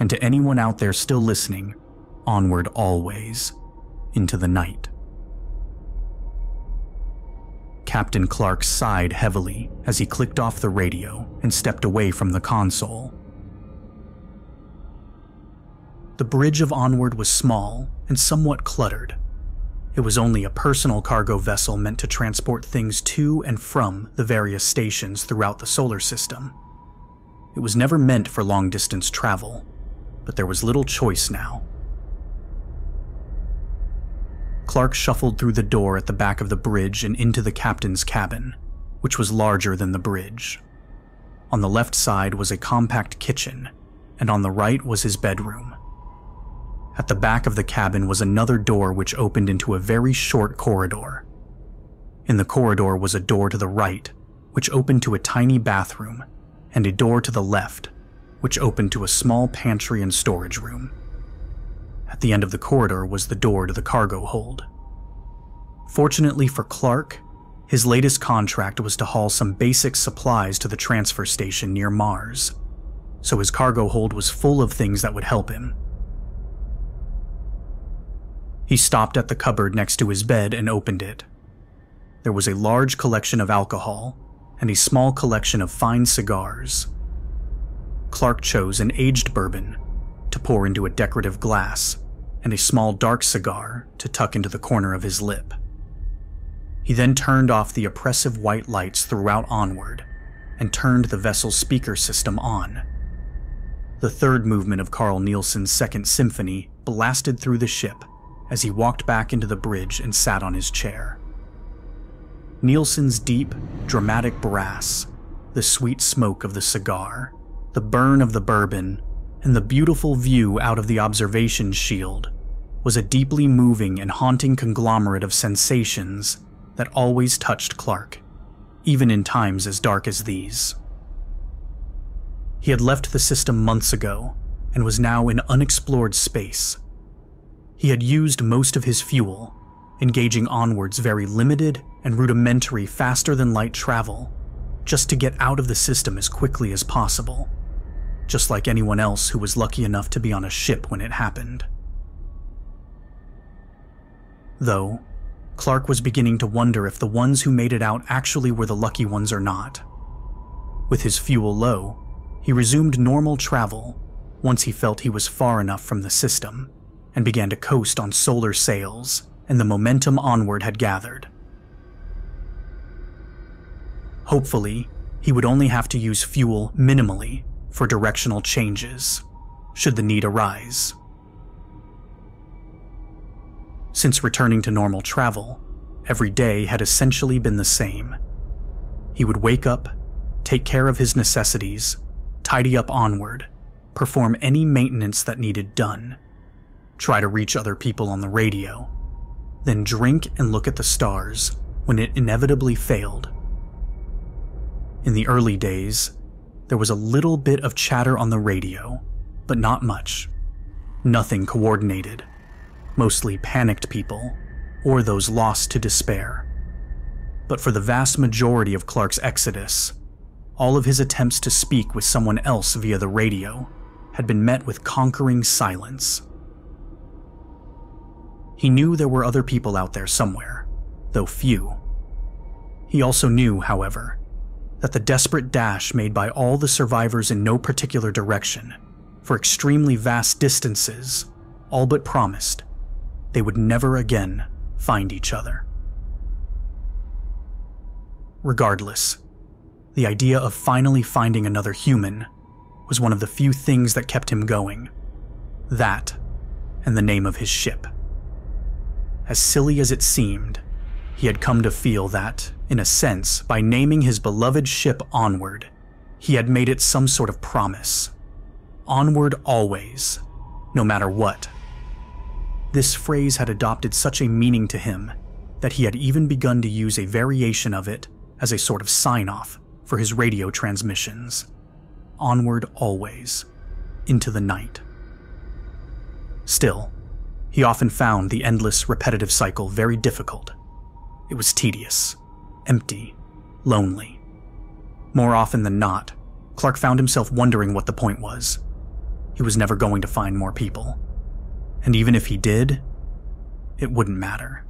and to anyone out there still listening, onward always, into the night. Captain Clark sighed heavily as he clicked off the radio and stepped away from the console. The bridge of Onward was small and somewhat cluttered. It was only a personal cargo vessel meant to transport things to and from the various stations throughout the solar system. It was never meant for long-distance travel, but there was little choice now. Clark shuffled through the door at the back of the bridge and into the captain's cabin, which was larger than the bridge. On the left side was a compact kitchen, and on the right was his bedroom. At the back of the cabin was another door which opened into a very short corridor. In the corridor was a door to the right, which opened to a tiny bathroom, and a door to the left, which opened to a small pantry and storage room. At the end of the corridor was the door to the cargo hold. Fortunately for Clark, his latest contract was to haul some basic supplies to the transfer station near Mars, so his cargo hold was full of things that would help him. He stopped at the cupboard next to his bed and opened it. There was a large collection of alcohol and a small collection of fine cigars. Clark chose an aged bourbon to pour into a decorative glass and a small dark cigar to tuck into the corner of his lip. He then turned off the oppressive white lights throughout Onward and turned the vessel's speaker system on. The third movement of Carl Nielsen's Second Symphony blasted through the ship as he walked back into the bridge and sat on his chair. Nielsen's deep, dramatic brass, the sweet smoke of the cigar, the burn of the bourbon, and the beautiful view out of the observation shield was a deeply moving and haunting conglomerate of sensations that always touched Clark, even in times as dark as these. He had left the system months ago and was now in unexplored space. He had used most of his fuel, engaging Onward's very limited and rudimentary faster-than-light travel, just to get out of the system as quickly as possible, just like anyone else who was lucky enough to be on a ship when it happened. Though, Clark was beginning to wonder if the ones who made it out actually were the lucky ones or not. With his fuel low, he resumed normal travel once he felt he was far enough from the system, and began to coast on solar sails and the momentum Onward had gathered. Hopefully, he would only have to use fuel minimally for directional changes, should the need arise. Since returning to normal travel, every day had essentially been the same. He would wake up, take care of his necessities, tidy up Onward, perform any maintenance that needed done, try to reach other people on the radio, then drink and look at the stars when it inevitably failed. In the early days, there was a little bit of chatter on the radio, but not much. Nothing coordinated, mostly panicked people or those lost to despair. But for the vast majority of Clark's exodus, all of his attempts to speak with someone else via the radio had been met with conquering silence. He knew there were other people out there somewhere, though few. He also knew, however, that the desperate dash made by all the survivors in no particular direction, for extremely vast distances, all but promised they would never again find each other. Regardless, the idea of finally finding another human was one of the few things that kept him going. That, and the name of his ship. As silly as it seemed, he had come to feel that, in a sense, by naming his beloved ship Onward, he had made it some sort of promise. Onward always, no matter what. This phrase had adopted such a meaning to him that he had even begun to use a variation of it as a sort of sign-off for his radio transmissions. Onward always, into the night. Still, he often found the endless, repetitive cycle very difficult. It was tedious, empty, lonely. More often than not, Clark found himself wondering what the point was. he was never going to find more people. And even if he did, it wouldn't matter.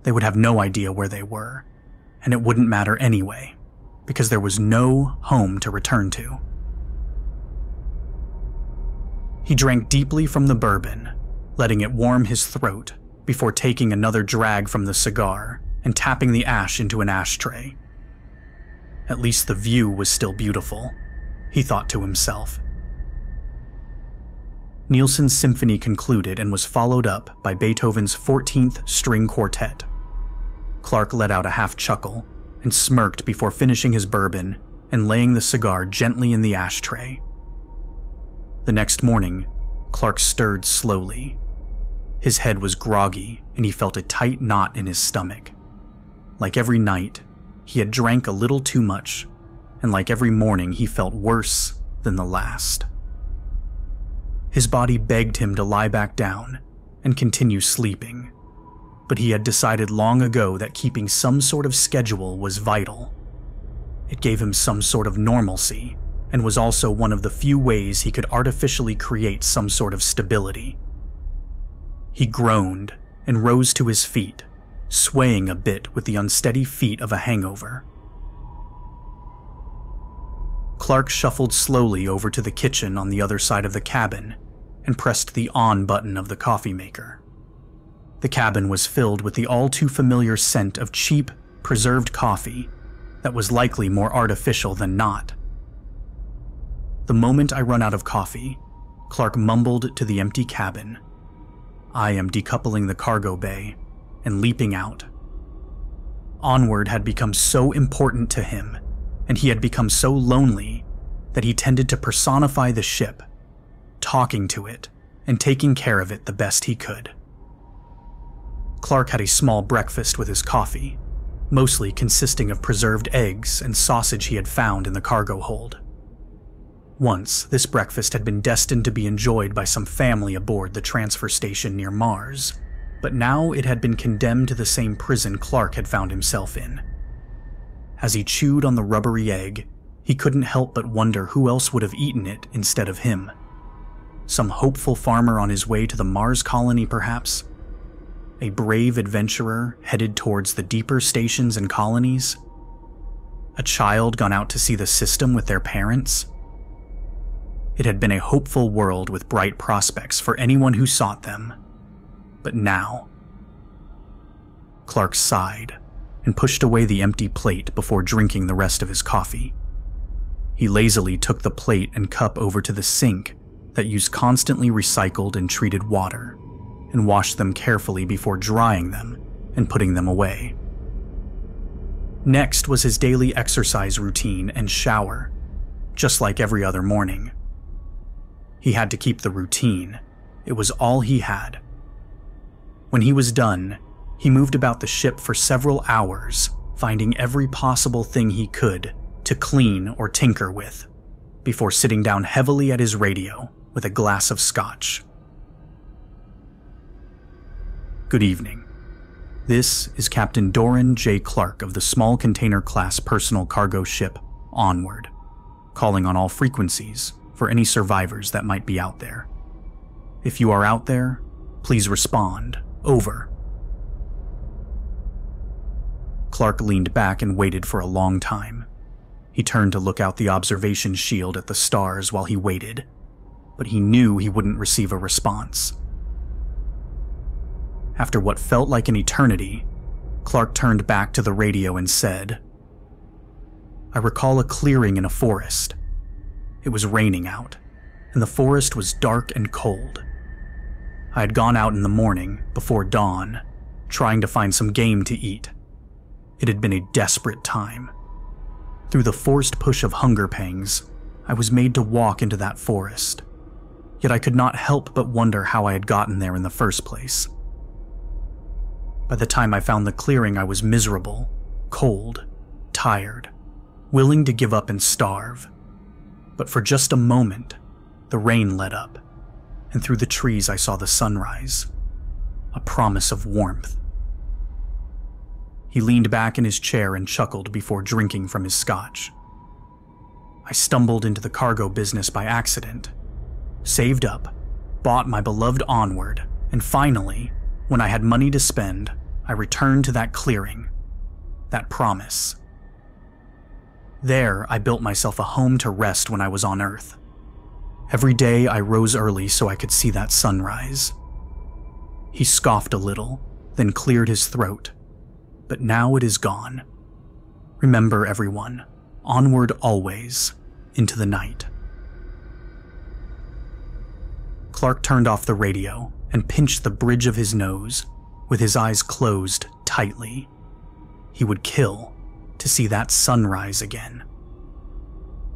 They would have no idea where they were, and it wouldn't matter anyway, because there was no home to return to. He drank deeply from the bourbon, letting it warm his throat before taking another drag from the cigar and tapping the ash into an ashtray. At least the view was still beautiful, he thought to himself. Nielsen's symphony concluded and was followed up by Beethoven's 14th String Quartet. Clark let out a half chuckle and smirked before finishing his bourbon and laying the cigar gently in the ashtray. The next morning, Clark stirred slowly. His head was groggy and he felt a tight knot in his stomach. Like every night, he had drank a little too much, and like every morning he felt worse than the last. His body begged him to lie back down and continue sleeping, but he had decided long ago that keeping some sort of schedule was vital. It gave him some sort of normalcy, and was also one of the few ways he could artificially create some sort of stability. He groaned and rose to his feet, swaying a bit with the unsteady feet of a hangover. Clark shuffled slowly over to the kitchen on the other side of the cabin and pressed the on button of the coffee maker. The cabin was filled with the all-too-familiar scent of cheap, preserved coffee that was likely more artificial than not. The moment I run out of coffee, Clark mumbled to the empty cabin. I am decoupling the cargo bay and leaping out. Onward had become so important to him, and he had become so lonely that he tended to personify the ship, talking to it and taking care of it the best he could. Clark had a small breakfast with his coffee, mostly consisting of preserved eggs and sausage he had found in the cargo hold. Once, this breakfast had been destined to be enjoyed by some family aboard the transfer station near Mars, but now it had been condemned to the same prison Clark had found himself in. As he chewed on the rubbery egg, he couldn't help but wonder who else would have eaten it instead of him. Some hopeful farmer on his way to the Mars colony, perhaps? A brave adventurer headed towards the deeper stations and colonies? A child gone out to see the system with their parents? It had been a hopeful world with bright prospects for anyone who sought them. But now... Clark sighed and pushed away the empty plate before drinking the rest of his coffee. He lazily took the plate and cup over to the sink that used constantly recycled and treated water, and washed them carefully before drying them and putting them away. Next was his daily exercise routine and shower, just like every other morning. He had to keep the routine. It was all he had. When he was done, he moved about the ship for several hours, finding every possible thing he could to clean or tinker with, before sitting down heavily at his radio with a glass of scotch. Good evening. This is Captain Doran J. Clark of the small container class personal cargo ship Onward, calling on all frequencies for any survivors that might be out there. If you are out there, please respond. Over. Clark leaned back and waited for a long time. He turned to look out the observation shield at the stars while he waited, but he knew he wouldn't receive a response. After what felt like an eternity, Clark turned back to the radio and said, "I recall a clearing in a forest. It was raining out, and the forest was dark and cold. I had gone out in the morning, before dawn, trying to find some game to eat. It had been a desperate time. Through the forced push of hunger pangs, I was made to walk into that forest. Yet I could not help but wonder how I had gotten there in the first place. By the time I found the clearing, I was miserable, cold, tired, willing to give up and starve. But for just a moment, the rain let up, and through the trees I saw the sunrise, a promise of warmth." He leaned back in his chair and chuckled before drinking from his scotch. "I stumbled into the cargo business by accident. saved up, bought my beloved Onward, and finally, when I had money to spend, I returned to that clearing, that promise. There, I built myself a home to rest when I was on Earth. Every day, I rose early so I could see that sunrise. He scoffed a little, then cleared his throat. But now it is gone. Remember, everyone, onward always, into the night. Clark turned off the radio and pinched the bridge of his nose, with his eyes closed tightly. He would kill to see that sunrise again.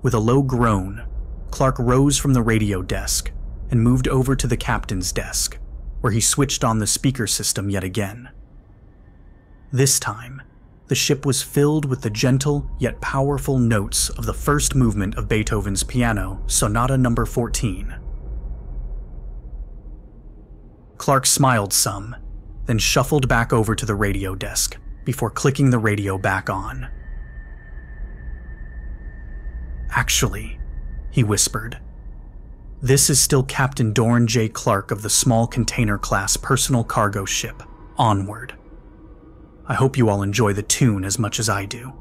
With a low groan, Clark rose from the radio desk and moved over to the captain's desk, where he switched on the speaker system yet again. This time, the ship was filled with the gentle yet powerful notes of the first movement of Beethoven's Piano Sonata No. 14. Clark smiled some, then shuffled back over to the radio desk before clicking the radio back on. "Actually," he whispered, "this is still Captain Doran J. Clark of the small container-class personal cargo ship, Onward. I hope you all enjoy the tune as much as I do."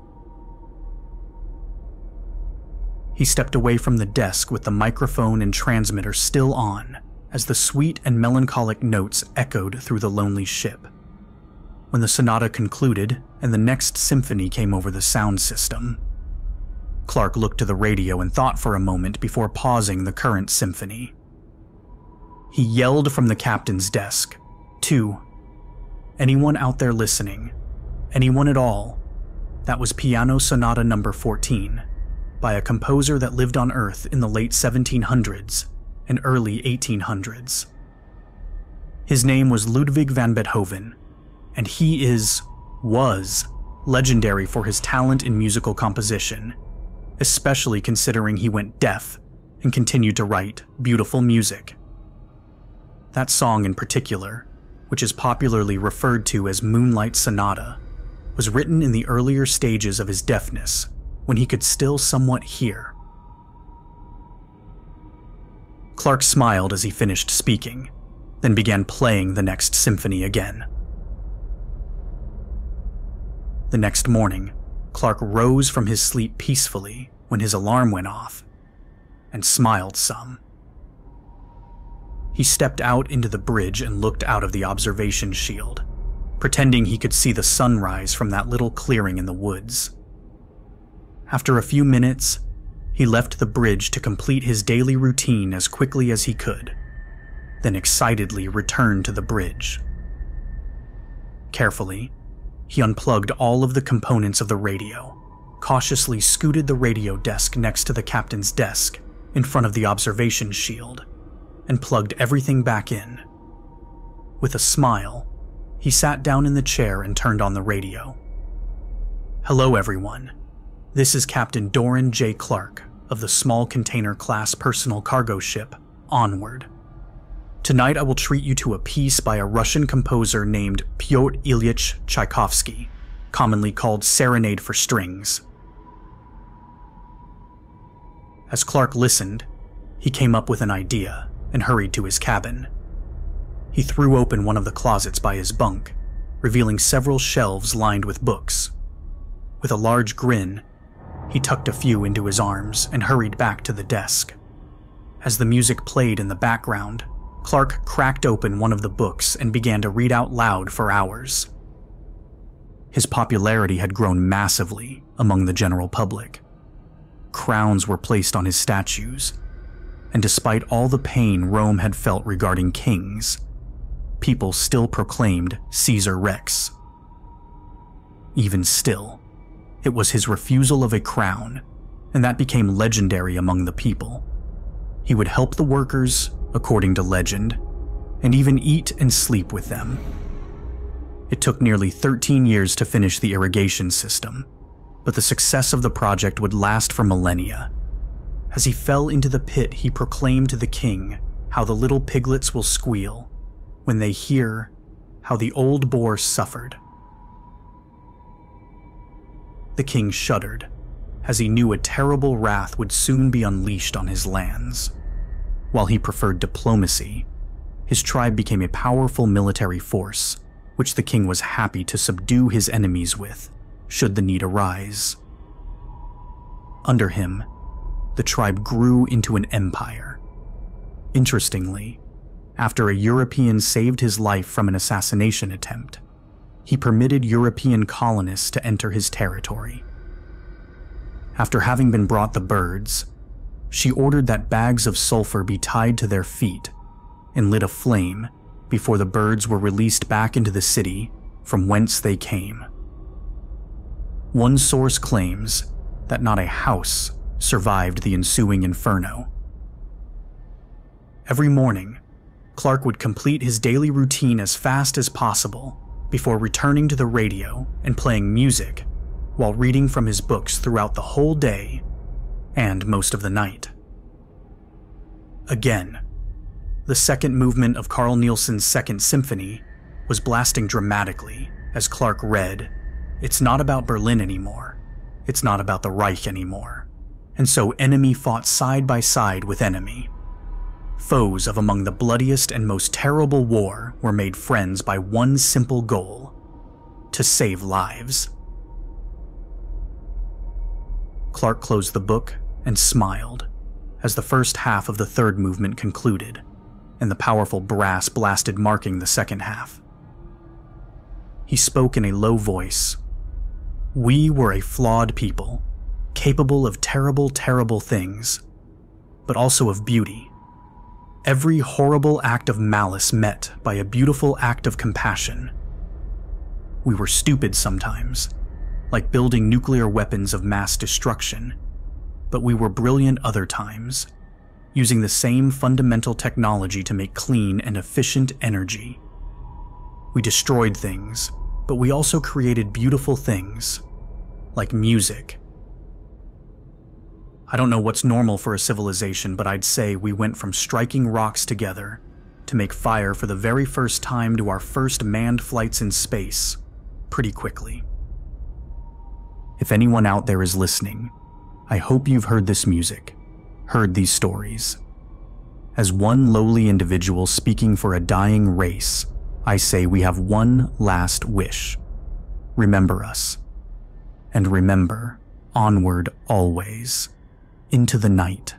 He stepped away from the desk with the microphone and transmitter still on, as the sweet and melancholic notes echoed through the lonely ship. When the sonata concluded and the next symphony came over the sound system, Clark looked to the radio and thought for a moment before pausing the current symphony. He yelled from the captain's desk, to anyone out there listening, anyone at all, that was Piano Sonata No. 14, by a composer that lived on Earth in the late 1700s and early 1800s. His name was Ludwig van Beethoven, and he was legendary for his talent in musical composition, especially considering he went deaf and continued to write beautiful music. That song in particular, which is popularly referred to as Moonlight Sonata, was written in the earlier stages of his deafness, when he could still somewhat hear. Clark smiled as he finished speaking, then began playing the next symphony again. The next morning, Clark rose from his sleep peacefully when his alarm went off, and smiled some. He stepped out into the bridge and looked out of the observation shield, pretending he could see the sunrise from that little clearing in the woods. After a few minutes, he left the bridge to complete his daily routine as quickly as he could, then excitedly returned to the bridge. Carefully, he unplugged all of the components of the radio, cautiously scooted the radio desk next to the captain's desk in front of the observation shield, and plugged everything back in. With a smile, he sat down in the chair and turned on the radio. "Hello, everyone. This is Captain Doran J. Clark of the small container-class personal cargo ship, Onward. Tonight I will treat you to a piece by a Russian composer named Pyotr Ilyich Tchaikovsky, commonly called Serenade for Strings." As Clark listened, he came up with an idea and hurried to his cabin. He threw open one of the closets by his bunk, revealing several shelves lined with books. With a large grin, he tucked a few into his arms and hurried back to the desk. As the music played in the background, Clark cracked open one of the books and began to read out loud for hours. His popularity had grown massively among the general public. Crowns were placed on his statues, and despite all the pain Rome had felt regarding kings, people still proclaimed Caesar Rex. Even still, it was his refusal of a crown, and that became legendary among the people. He would help the workers, according to legend, and even eat and sleep with them. It took nearly 13 years to finish the irrigation system, but the success of the project would last for millennia. As he fell into the pit, he proclaimed to the king how the little piglets will squeal when they hear how the old boar suffered. The king shuddered, as he knew a terrible wrath would soon be unleashed on his lands. While he preferred diplomacy, his tribe became a powerful military force, which the king was happy to subdue his enemies with, should the need arise. Under him, the tribe grew into an empire. Interestingly, after a European saved his life from an assassination attempt, he permitted European colonists to enter his territory. After having been brought the birds, she ordered that bags of sulfur be tied to their feet and lit a flame before the birds were released back into the city from whence they came. One source claims that not a house survived the ensuing inferno. Every morning, Clark would complete his daily routine as fast as possible before returning to the radio and playing music while reading from his books throughout the whole day and most of the night. Again, the second movement of Carl Nielsen's Second Symphony was blasting dramatically as Clark read, "It's not about Berlin anymore. It's not about the Reich anymore." And so enemy fought side by side with enemy. Foes of among the bloodiest and most terrible war were made friends by one simple goal: to save lives. Clark closed the book and smiled as the first half of the third movement concluded, and the powerful brass blasted marking the second half. He spoke in a low voice. "We were a flawed people, capable of terrible, terrible things, but also of beauty. Every horrible act of malice met by a beautiful act of compassion. We were stupid sometimes, like building nuclear weapons of mass destruction, but we were brilliant other times, using the same fundamental technology to make clean and efficient energy. We destroyed things, but we also created beautiful things, like music. I don't know what's normal for a civilization, but I'd say we went from striking rocks together to make fire for the very first time to our first manned flights in space pretty quickly. If anyone out there is listening, I hope you've heard this music, heard these stories. As one lowly individual speaking for a dying race, I say we have one last wish. Remember us. And remember, onward always, into the night.